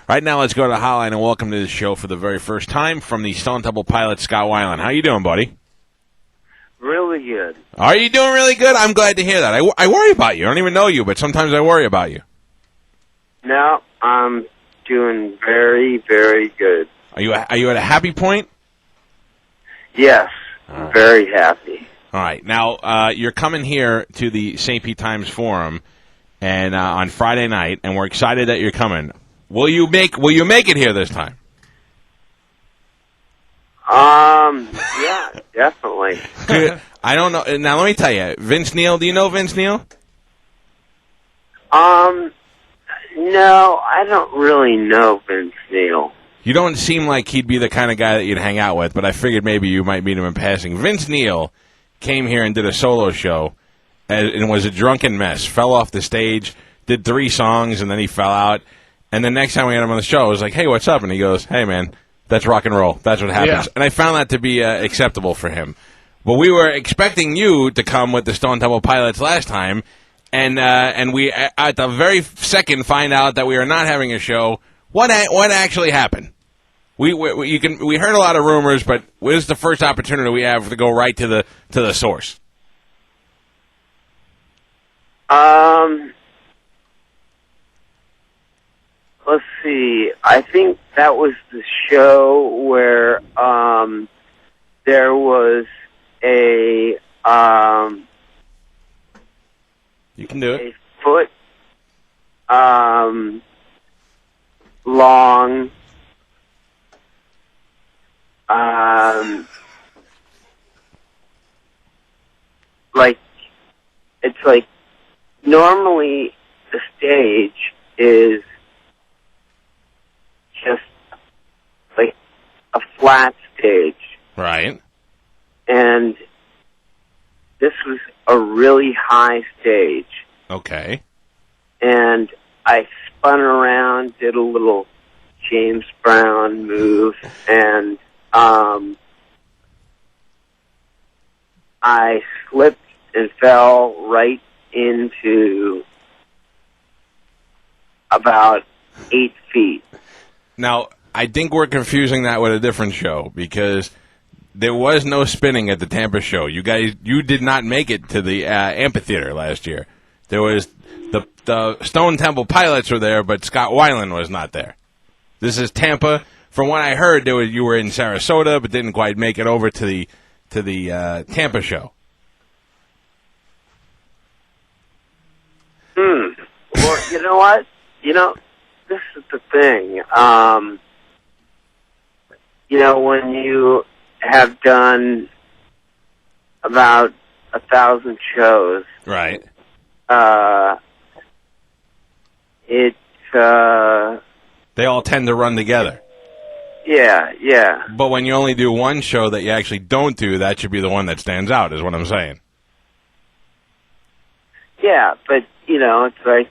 Right now, let's go to the hotline and welcome to the show for the very first time from the Stone Temple Pilots, Scott Weiland. How you doing, buddy? Really good. Are you doing really good? I'm glad to hear that. I worry about you. I don't even know you, but sometimes I worry about you. No, I'm doing very, very good. Are you at a happy point? Yes, very happy. All right. Now, you're coming here to the St. Pete Times Forum and on Friday night, and we're excited that you're coming. Will you make it here this time? Yeah, definitely. I don't know. Now, let me tell you, Vince Neil. Do you know Vince Neil? No, I don't really know Vince Neil. You don't seem like he'd be the kind of guy that you'd hang out with, but I figured maybe you might meet him in passing. Vince Neil came here and did a solo show and was a drunken mess. Fell off the stage, did 3 songs, and then he fell out. And the next time we had him on the show, I was like, hey, what's up? And he goes, hey, man, that's rock and roll. That's what happens. Yeah. And I found that to be acceptable for him. But we were expecting you to come with the Stone Temple Pilots last time, and we, at the very second, find out that we are not having a show. What actually happened? We heard a lot of rumors, but this is the first opportunity we have to go right to the source. Let's see. I think that was the show where there was a You can do it. a foot long like it's like normally the stage is just like a flat stage, Right. and this was a really high stage, Okay. and I spun around, did a little James Brown move, and I slipped and fell right into about 8 feet. Now, I think we're confusing that with a different show because there was no spinning at the Tampa show. You did not make it to the amphitheater last year. There was the Stone Temple Pilots were there, but Scott Weiland was not there. This is Tampa. From what I heard, you were in Sarasota, but didn't quite make it over to the Tampa show. Well, you know what? This is the thing. When you have done about 1,000 shows, Right. it's They all tend to run together. yeah. But when you only do one show that you actually don't do, that should be the one that stands out, is what I'm saying. Yeah, but, it's like,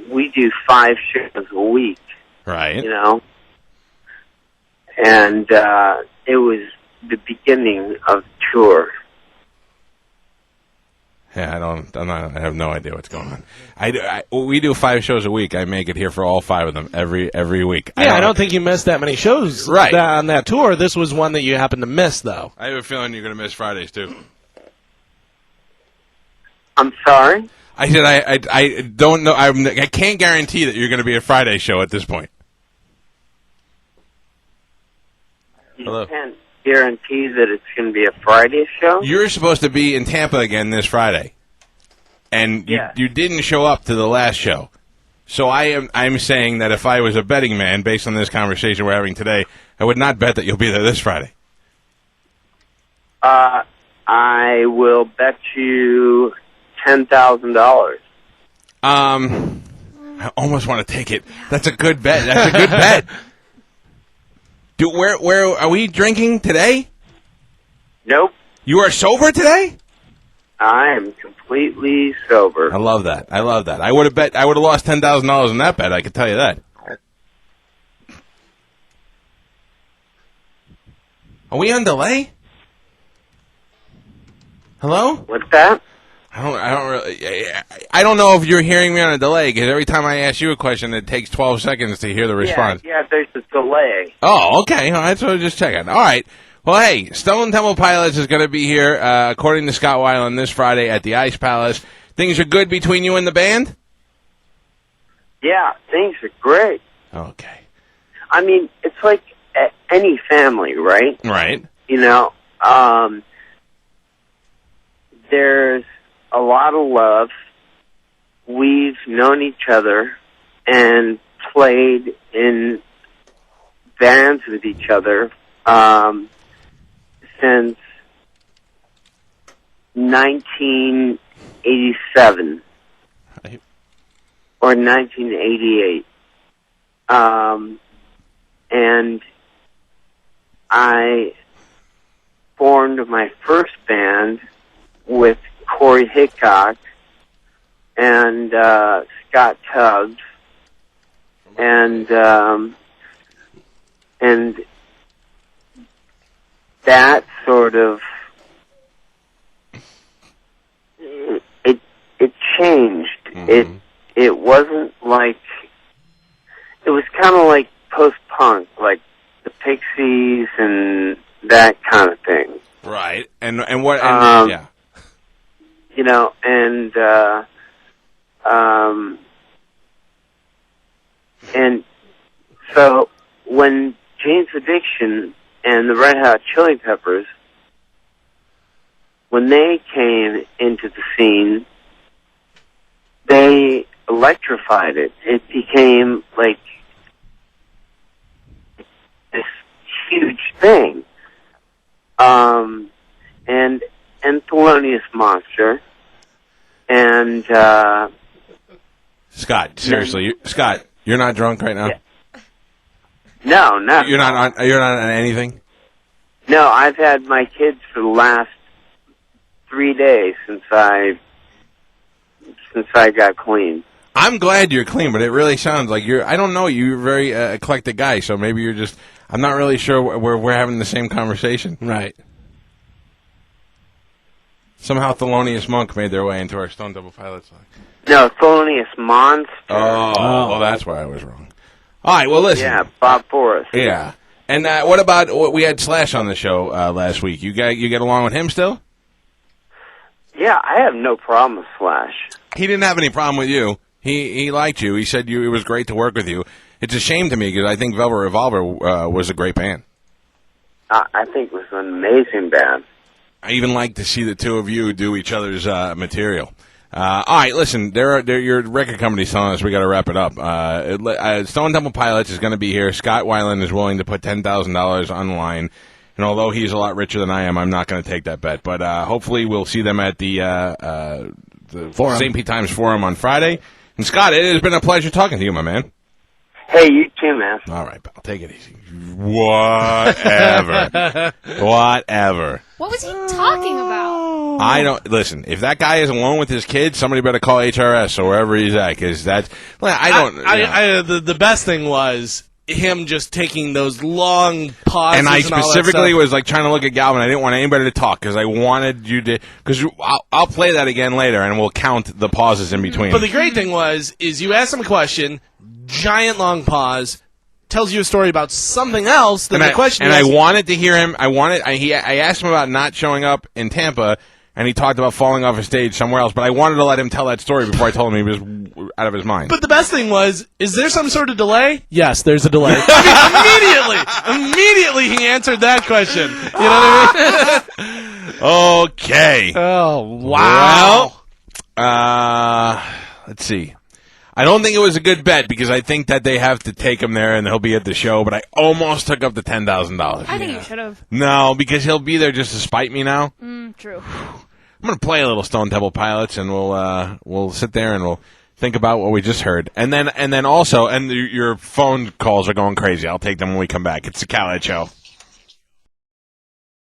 we do 5 shows a week, Right. and it was the beginning of the tour. Yeah, I have no idea what's going on. We do 5 shows a week. I make it here for all 5 of them every week. Yeah, I don't think you missed that many shows Right. on that tour. This was one that you happened to miss, though. I have a feeling you're going to miss Fridays too. I'm sorry? I said I don't know. I can't guarantee that you're going to be a Friday show at this point. You Hello. can't guarantee that it's going to be a Friday show? You're supposed to be in Tampa again this Friday, and Yeah. you didn't show up to the last show. So I'm saying that if I was a betting man, based on this conversation we're having today, I would not bet that you'll be there this Friday. I will bet you $10,000. I almost want to take it. That's a good bet. That's a good bet. Dude, where are we drinking today? Nope. You are sober today? I am completely sober. I love that. I would have lost $10,000 in that bet, I can tell you that. Are we on delay? Hello? What's that? I don't know if you're hearing me on a delay because every time I ask you a question, it takes 12 seconds to hear the response. Yeah, there's a delay. Oh, okay. All right, so just checking. All right. Well, hey, Stone Temple Pilots is going to be here, according to Scott Weiland, this Friday at the Ice Palace. Things are good between you and the band? Yeah, things are great. Okay. I mean, it's like any family, right? Right. You know, there's a lot of love. We've known each other and played in bands with each other since 1987 Right. or 1988. And I formed my first band with Corey Hickok and Scott Tubbs, and that sort of it changed. Mm-hmm. It wasn't like, it was kind of like post-punk, like the Pixies and that kind of thing. Right. And what? And, yeah. You know, and so when Jane's Addiction and the Red Hot Chili Peppers, when they came into the scene, they electrified it. It became like this huge thing. And Thelonious Monster, and Scott, seriously, Scott, you're not drunk right now. Yeah. No, not You're not on. You're not on anything. No, I've had my kids for the last 3 days since I got clean. I'm glad you're clean, but it really sounds like you're. I don't know. You're a very eclectic guy, so maybe you're just. I'm not really sure we're having the same conversation. Right. Somehow Thelonious Monk made their way into our Stone Temple Pilots song. No, Thelonious Monster. Oh, well, that's why I was wrong. All right, well, listen. Yeah, Bob Forrest. Yeah. And what about we had Slash on the show last week? You get along with him still? Yeah, I have no problem with Slash. He didn't have any problem with you. He liked you. He said it was great to work with you. It's a shame to me because I think Velvet Revolver was a great band. I think it was an amazing band. I even like to see the two of you do each other's material. All right, listen, your record company's telling us we got to wrap it up. Stone Temple Pilots is going to be here. Scott Weiland is willing to put $10,000 on the line. And although he's a lot richer than I am, I'm not going to take that bet. But hopefully we'll see them at the St. Pete Times Forum on Friday. And Scott, it has been a pleasure talking to you, my man. Hey, you too, man. All right, pal, take it easy. Whatever. Whatever. What was he talking about? I don't listen. If that guy is alone with his kids, somebody better call HRS or wherever he's at, because that's. I don't. The best thing was him just taking those long pauses. And I all that specifically stuff. was like trying to look at Galvin. I didn't want anybody to talk because I wanted you to. Because I'll play that again later, and we'll count the pauses in between. But the great thing is you ask him a question, giant long pause, tells you a story about something else. Then the question. And I wanted to hear him. I asked him about not showing up in Tampa. And he talked about falling off a stage somewhere else, but I wanted to let him tell that story before I told him he was out of his mind. But the best thing was, is there some sort of delay? Yes, there's a delay. Immediately he answered that question. You know what I mean? Okay. Oh, wow. Well, let's see. I don't think it was a good bet because I think that they have to take him there and he'll be at the show, but I almost took up the $10,000. I think you should have. No, because he'll be there just to spite me now. True. I'm going to play a little Stone Temple Pilots, and we'll sit there and we'll think about what we just heard, and then also, your phone calls are going crazy. I'll take them when we come back. It's the Khaled Show.